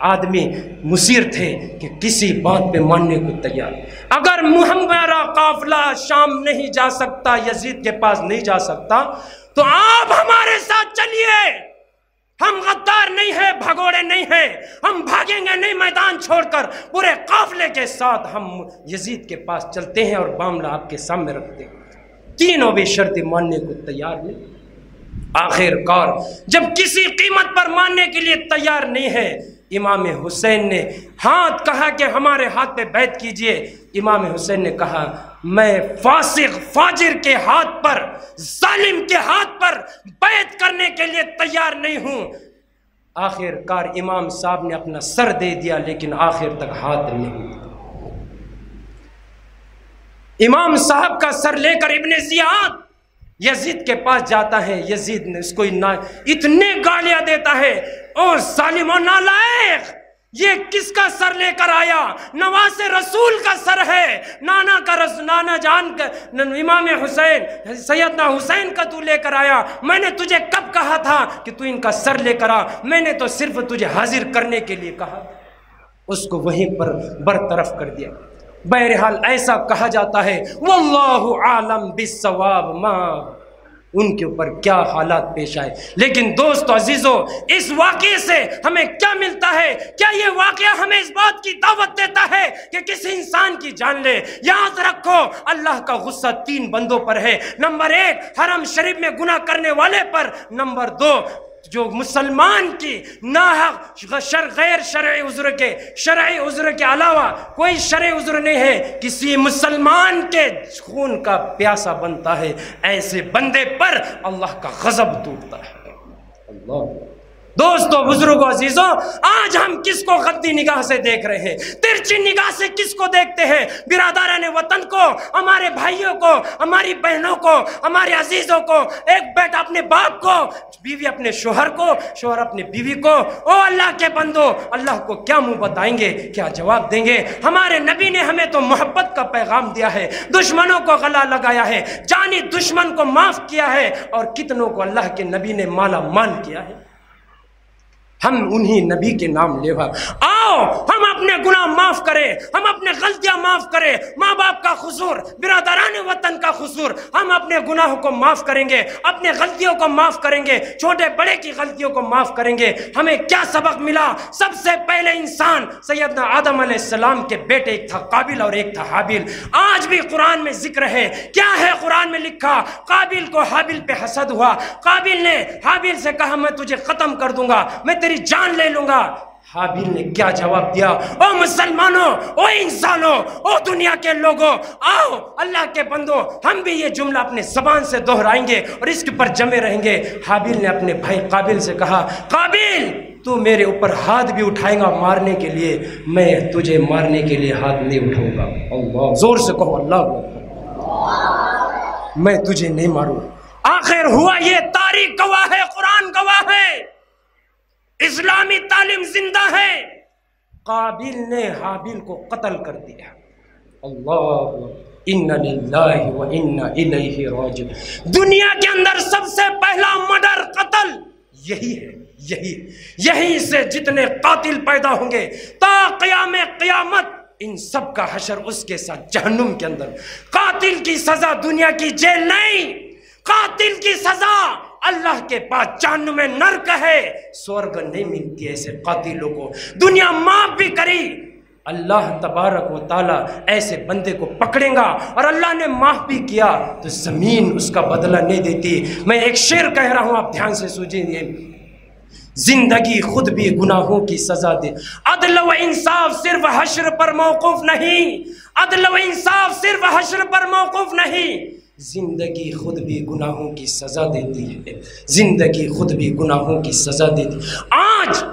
آدمی مصیر تھے کہ کسی بات پہ ماننے کو تیار. اگر ہمارا قافلہ شام نہیں جا سکتا، یزید کے پاس نہیں جا سکتا، تو آپ ہمارے ساتھ چلیے. ہم غدار نہیں ہیں، بھگوڑے نہیں ہیں، ہم بھاگیں گے نہیں میدان چھوڑ کر. پورے قافلے کے ساتھ ہم یزید کے پاس چلتے ہیں اور معاملہ آپ کے سامنے رکھتے ہیں. تینوں بھی شرطیں ماننے کو تیار نہیں. آخر کار جب کسی قیمت پر ماننے کے لیے تیار نہیں ہے، امام حسین نے ہاتھ کہا کہ ہمارے ہاتھ پہ بیعت کیجئے. امام حسین نے کہا میں فاسق فاجر کے ہاتھ پر، ظالم کے ہاتھ پر بیعت کرنے کے لیے تیار نہیں ہوں. آخر کار امام صاحب نے اپنا سر دے دیا، لیکن آخر تک ہاتھ نہیں. امام صاحب کا سر لے کر ابن زیاد یزید کے پاس جاتا ہے. یزید نے اس کو اتنے گالیاں دیتا ہے، او ظالم و نالائق، یہ کس کا سر لے کر آیا؟ نواز رسول کا سر ہے، نانا جان کا امام حسین، سیدنا حسین کا تو لے کر آیا. میں نے تجھے کب کہا تھا کہ تو ان کا سر لے کر آ؟ میں نے تو صرف تجھے حاضر کرنے کے لیے کہا. اس کو وہیں پر برطرف کر دیا. بہرحال ایسا کہا جاتا ہے واللہ عالم بالصواب، ماں ان کے اوپر کیا حالات پیش آئے. لیکن دوستو عزیزو، اس واقعے سے ہمیں کیا ملتا ہے؟ کیا یہ واقعہ ہمیں اس بات کی دعوت دیتا ہے کہ کسی انسان کی جان لے؟ یاد رکھو اللہ کا غصہ 3 بندوں پر ہے. نمبر 1 حرم شریف میں گناہ کرنے والے پر. نمبر 2 جو مسلمان کی ناحق غیر شرعی عذر کے، شرعی عذر کے علاوہ کوئی شرعی عذر نہیں ہے، کسی مسلمان کے خون کا پیاسا بنتا ہے، ایسے بندے پر اللہ کا غضب ٹوٹتا ہے. اللہ دوستو بزرگوں عزیزوں، آج ہم کس کو غدی نگاہ سے دیکھ رہے ہیں؟ ترچی نگاہ سے کس کو دیکھتے ہیں؟ برادران وطن کو، ہمارے بھائیوں کو، ہماری بہنوں کو، ہمارے عزیزوں کو. ایک بیٹا اپنے باپ کو، بیوی اپنے شوہر کو، شوہر اپنے بیوی کو. او اللہ کے بندو، اللہ کو کیا منہ بتائیں گے، کیا جواب دیں گے؟ ہمارے نبی نے ہمیں تو محبت کا پیغام دیا ہے، دشمنوں کو گلا لگایا ہے، جانی دشمن کو معاف کیا ہے، اور کتنوں کو اللہ کے نبی نے مالا مال کیا ہے. ہم انہی نبی کے نام لیوا. آؤ ہم اپنے گناہ معاف کریں، ہم اپنے غلطیاں معاف کریں. ماں باپ کا قصور، برادران وطن کا قصور، ہم اپنے گناہوں کو معاف کریں گے، اپنے غلطیوں کو معاف کریں گے، چھوٹے بڑے کی غلطیوں کو معاف کریں گے. ہمیں کیا سبق ملا؟ سب سے پہلے انسان سیدنا آدم علیہ السلام کے بیٹے، ایک تھا قابل اور ایک تھا حابیل. آج بھی قرآن میں ذکر ہے. کیا ہے قرآن میں لکھا؟ قابل کو حابیل پہ حسد ہوا. قابل نے حابیل سے کہا میں تجھے ختم کر دوں گا، میں تیری جان لے لوں گا. حابیل نے کیا جواب دیا؟ او مسلمانوں، او انسانوں، او دنیا کے لوگوں، آؤ اللہ کے بندوں، ہم بھی یہ جملہ اپنے زبان سے دہرائیں گے اور اس کے اوپر جمے رہیں گے. حابیل نے اپنے بھائی قابل سے کہا قابل تو میرے اوپر ہاتھ بھی اٹھائے گا مارنے کے لیے، میں تجھے مارنے کے لیے ہاتھ نہیں اٹھاؤں گا. اللہ زور سے کہو اللہ، میں تجھے نہیں ماروں. آخر ہوا یہ، تاریخ گواہ ہے، قرآن گواہ ہے، اسلامی تعلیم زندہ ہے. قابل نے حابیل کو قتل کر دیا. اللہ انا للہ و انا الیہ راجعون. دنیا کے اندر سب سے پہلا مرڈر، قتل یہی ہے. یہی سے جتنے قاتل پیدا ہوں گے تا قیام قیامت، ان سب کا حشر اس کے ساتھ جہنم کے اندر. قاتل کی سزا دنیا کی جیل نہیں، قاتل کی سزا اللہ کے پاس جہنم میں نرک ہے. سورگ نہیں ملتی ایسے قاتلوں کو. دنیا معاف بھی کری، اللہ تبارک و تعالیٰ ایسے بندے کو پکڑیں گا، اور اللہ نے معاف بھی کیا تو زمین اس کا بدلہ نہیں دیتی. میں ایک شعر کہہ رہا ہوں، آپ دھیان سے سوچیں. زندگی خود بھی گناہوں کی سزا دے. عدل و انصاف صرف حشر پر موقوف نہیں، عدل و انصاف صرف حشر پر موقوف نہیں، زندگی خود بھی گناہوں کی سزا دیتی ہے. زندگی خود بھی گناہوں کی سزا دیتی. آج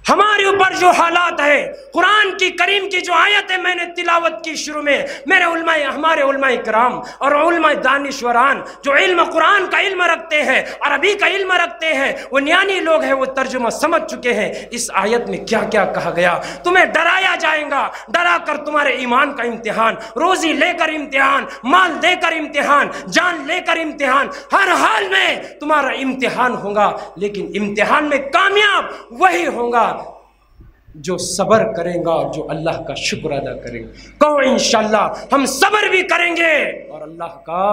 ہمارے اوپر جو حالات ہے، قرآن کی کریم کی جو آیتیں میں نے تلاوت کی شروع میں، میرے علماء، ہمارے علماء کرام اور علماء دانشوران جو علم قرآن کا علم رکھتے ہیں، عربی کا علم رکھتے ہیں، وہ نیانی لوگ ہیں، وہ ترجمہ سمجھ چکے ہیں. اس آیت میں کیا کیا کہا گیا؟ تمہیں ڈرایا جائے گا، ڈرا کر تمہارے ایمان کا امتحان، روزی لے کر امتحان، مال دے کر امتحان، جان لے کر امتحان، ہر حال میں تمہارا امتحان ہوگا. لیکن امتحان میں کامیاب وہی ہوگا جو صبر کرے گا اور جو اللہ کا شکر ادا کرے گا. کہو انشاءاللہ ہم صبر بھی کریں گے اور اللہ کا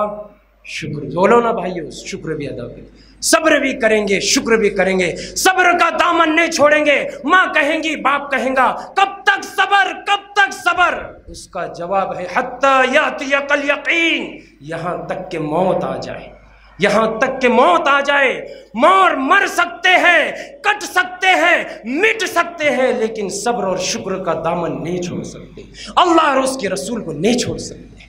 شکر. بولو نا بھائیو، شکر بھی ادا کریں. صبر بھی کریں گے، شکر بھی کریں گے. صبر کا دامن نہیں چھوڑیں گے. ماں کہیں گی، باپ کہیں گا، کب تک صبر، کب تک صبر؟ اس کا جواب ہے حتی یاتیک الیقین، یہاں تک کہ موت آ جائے. یہاں تک کہ موت آ جائے. مر سکتے ہیں، کٹ سکتے ہیں، مٹ سکتے ہیں، لیکن صبر اور شکر کا دامن نہیں چھوڑ سکتے. اللہ اور اس کے رسول کو نہیں چھوڑ سکتے.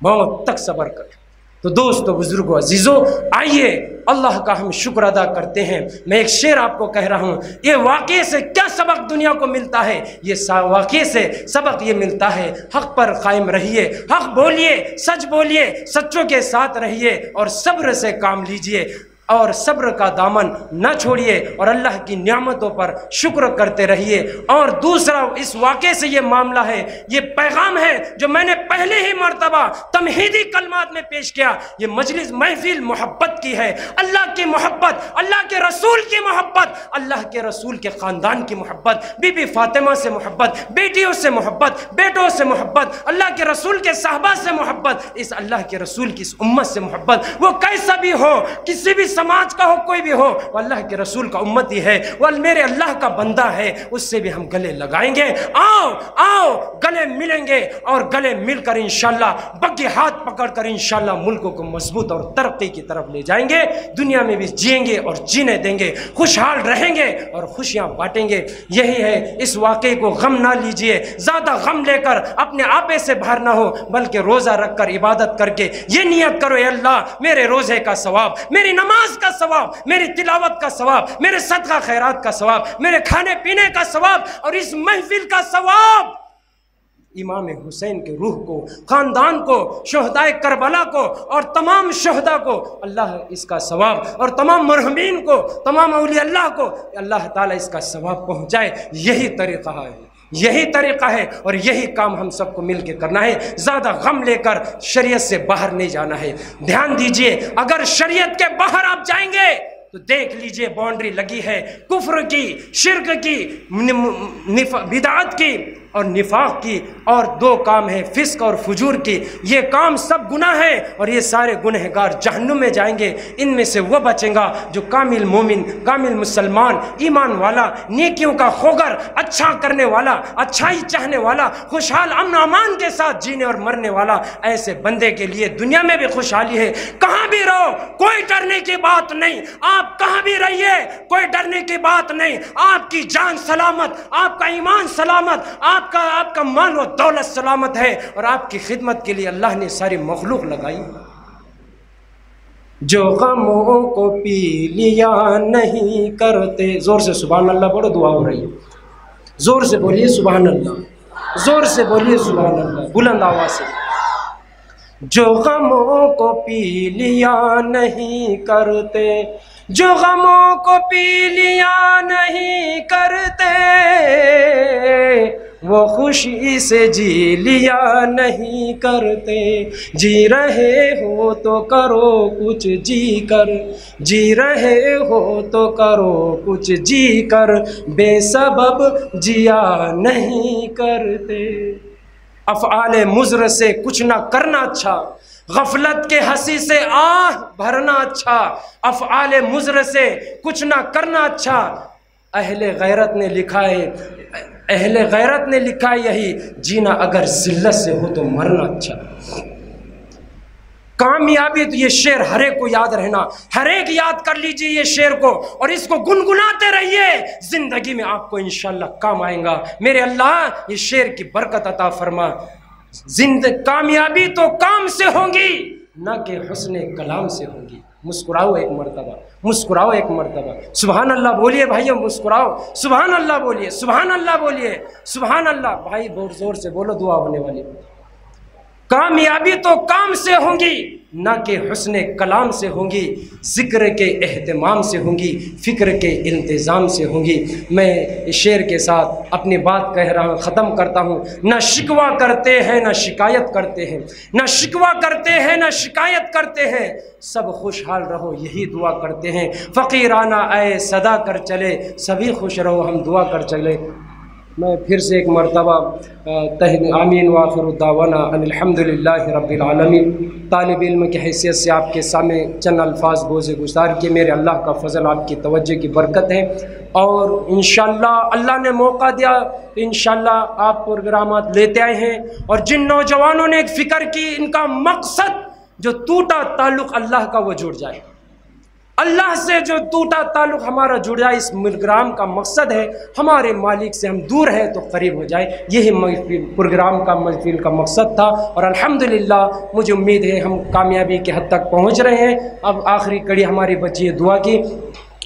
موت تک صبر کر. تو دوستو، بزرگو، عزیزو، آئیے اللہ کا ہم شکر ادا کرتے ہیں. میں ایک شعر آپ کو کہہ رہا ہوں. یہ واقعے سے کیا سبق دنیا کو ملتا ہے؟ یہ واقعے سے سبق یہ ملتا ہے، حق پر قائم رہیے، حق بولیے، سچ بولیے، سچوں کے ساتھ رہیے اور صبر سے کام لیجئے اور صبر کا دامن نہ چھوڑیے اور اللہ کی نعمتوں پر شکر کرتے رہیے. اور دوسرا، اس واقعے سے یہ معاملہ ہے، یہ پیغام ہے جو میں نے پہلے ہی مرتبہ تمہیدی کلمات میں پیش کیا. یہ مجلس محفل محبت کی ہے. اللہ کی محبت، اللہ کے رسول کی محبت، اللہ کے رسول کے خاندان کی محبت، بی بی فاطمہ سے محبت، بیٹیوں سے محبت، بیٹوں سے محبت، اللہ کے رسول کے صحابہ سے محبت، اس اللہ کے رسول کی اس امت سے محبت. وہ کیسا بھی ہو، کسی بھی سماج کا ہو، کوئی بھی ہو، وہ اللہ کے رسول کا امتی ہے، وہ میرے اللہ کا بندہ ہے. اس سے بھی ہم گلے لگائیں گے. آؤ گلے ملیں گے اور گلے مل کر انشاءاللہ بگی ہاتھ پکڑ کر انشاءاللہ ملکوں کو مضبوط اور ترقی کی طرف لے جائیں گے. دنیا میں بھی جئیں گے اور جینے دیں گے، خوشحال رہیں گے اور خوشیاں بانٹیں گے. یہی ہے. اس واقعے کو غم نہ لیجئے. زیادہ غم لے کر اپنے آپے سے باہر نہ ہو، بلکہ روزہ رکھ کر عبادت کر کے یہ نیت کرو، اے اللہ میرے روزے کا ثواب، میری نماز کا ثواب، میری تلاوت کا ثواب، میرے صدقہ خیرات کا ثواب، میرے کھانے پینے کا ثواب اور اس محفل کا ثواب امام حسین کے روح کو، خاندان کو، شہدائے کربلا کو اور تمام شہداء کو اللہ اس کا ثواب، اور تمام مرحومین کو، تمام اولیاء اللہ کو اللہ تعالیٰ اس کا ثواب پہنچائے. یہی طریقہ ہے، یہی طریقہ ہے اور یہی کام ہم سب کو مل کے کرنا ہے. زیادہ غم لے کر شریعت سے باہر نہیں جانا ہے. دھیان دیجئے، اگر شریعت کے باہر آپ جائیں گے تو دیکھ لیجئے باؤنڈری لگی ہے کفر کی، شرک کی، بدعت کی اور نفاق کی، اور دو کام ہیں فسق اور فجور کی. یہ کام سب گناہ ہے اور یہ سارے گنہگار جہنم میں جائیں گے. ان میں سے وہ بچیں گا جو کامل مومن، کامل مسلمان، ایمان والا، نیکیوں کا خوگر، اچھا کرنے والا، اچھائی چاہنے والا، خوشحال امن و امان کے ساتھ جینے اور مرنے والا. ایسے بندے کے لیے دنیا میں بھی خوشحالی ہے. کہاں بھی رہو کوئی ڈرنے کی بات نہیں. آپ کہاں بھی رہیے کوئی ڈرنے کی بات نہیں. آپ کی جان سلامت، آپ کا ایمان سلامت، آپ کا مال و دولت سلامت ہے اور آپ کی خدمت کے لیے اللہ نے ساری مخلوق لگائی. جو غموں کو پی لیا نہیں کرتے. زور سے سبحان اللہ بڑو، دعا ہو رہی ہے. زور سے بولیے سبحان اللہ، زور سے بولیے سبحان اللہ، بلند آواز سے. جو غموں کو پی لیا نہیں کرتے، جو غموں کو پی لیا نہیں کرتے، وہ خوشی سے جی لیا نہیں کرتے. جی رہے ہو تو کرو کچھ جی کر، جی رہے ہو تو کرو کچھ جی کر، بے سبب جیا نہیں کرتے. افعال مضر سے کچھ نہ کرنا اچھا، غفلت کے ہنسی سے آہ بھرنا اچھا. افعال مضر سے کچھ نہ کرنا اچھا. اہل غیرت نے لکھا ہے، اہل غیرت نے لکھا ہے یہی، جینا اگر ذلت سے ہو تو مرنا اچھا. کامیابی تو یہ شعر ہر ایک کو یاد رہنا، ہر ایک یاد کر لیجئے یہ شعر کو اور اس کو گنگناتے رہیے. زندگی میں آپ کو انشاءاللہ کام آئیں گا. میرے اللہ یہ شعر کی برکت عطا فرما. کامیابی تو کام سے ہوگی نہ کہ حسن کلام سے ہوگی. مسکراؤ ایک مرتبہ، مسکراؤ ایک مرتبہ. سبحان اللہ بولیے بھائیو، مسکراؤ. سبحان اللہ بولیے، سبحان اللہ بولیے، سبحان اللہ. بھائی بہت زور سے بولو، دعا ہونے والی. کامیابی تو کام سے ہوگی نہ کہ حسن کلام سے ہوں گی، ذکر کے اہتمام سے ہوں گی، فکر کے انتظام سے ہوں گی۔ میں اس شعر کے ساتھ اپنی بات ختم کرتا ہوں۔ نہ شکوہ کرتے ہیں نہ شکایت کرتے ہیں، نہ شکوہ کرتے ہیں نہ شکایت کرتے ہیں، سب خوشحال رہو یہی دعا کرتے ہیں۔ فقیرانہ اے صدا کر چلے، سبھی خوش رہو ہم دعا کر چلے۔ میں پھر سے ایک مرتبہ آمین وآخر دعوانا ان الحمدللہ رب العالمین طالب علم کی حیثیت سے آپ کے سامنے چند الفاظ گوزے گزار کے میرے اللہ کا فضل، آپ کی توجہ کی برکت ہے، اور انشاءاللہ اللہ نے موقع دیا، انشاءاللہ آپ پروگرامات لیتے آئے ہیں، اور جن نوجوانوں نے ایک فکر کی، ان کا مقصد جو ٹوٹا تعلق اللہ کا وہ جڑ جائے، اللہ سے جو ٹوٹا تعلق ہمارا جڑ جائے، اس پروگرام کا مقصد ہے ہمارے مالک سے ہم دور ہیں تو قریب ہو جائے، یہی پروگرام کا محفل کا مقصد تھا، اور الحمدللہ مجھے امید ہے ہم کامیابی کے حد تک پہنچ رہے ہیں۔ اب آخری کڑی ہماری بچی ہے دعا کی۔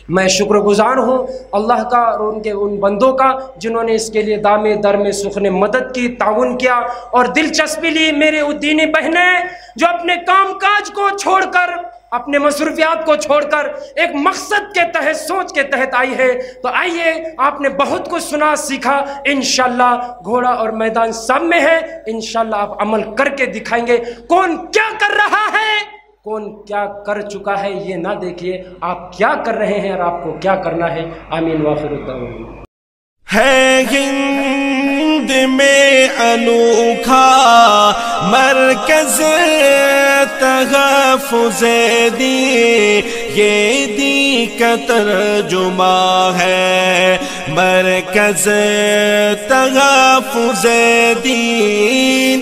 میں شکر گزار ہوں اللہ کا اور ان بندوں کا جنہوں نے اس کے لیے دامے در میں سخن مدد کی، تعاون کیا اور دلچسپی لی۔ میرے دینی بہنیں جو اپنے کام کاج کو چھوڑ کر، اپنے مصروفیات کو چھوڑ کر ایک مقصد کے تحت، سوچ کے تحت آئی ہے، تو آئیے، آپ نے بہت کچھ سنا سیکھا، انشاءاللہ گھوڑا اور میدان سب میں ہے، انشاءاللہ آپ عمل کر کے دکھائیں گے۔ کون کیا کر رہا ہے، کون کیا کر چکا ہے، یہ نہ دیکھیے، آپ کیا کر رہے ہیں اور آپ کو کیا کرنا ہے۔ آمین وآخر الدعوانا۔ ہے ہند میں انوکھا مرکز تحفظ دین، یہ دین کا ترجمہ ہے مرکز تحفظ دین۔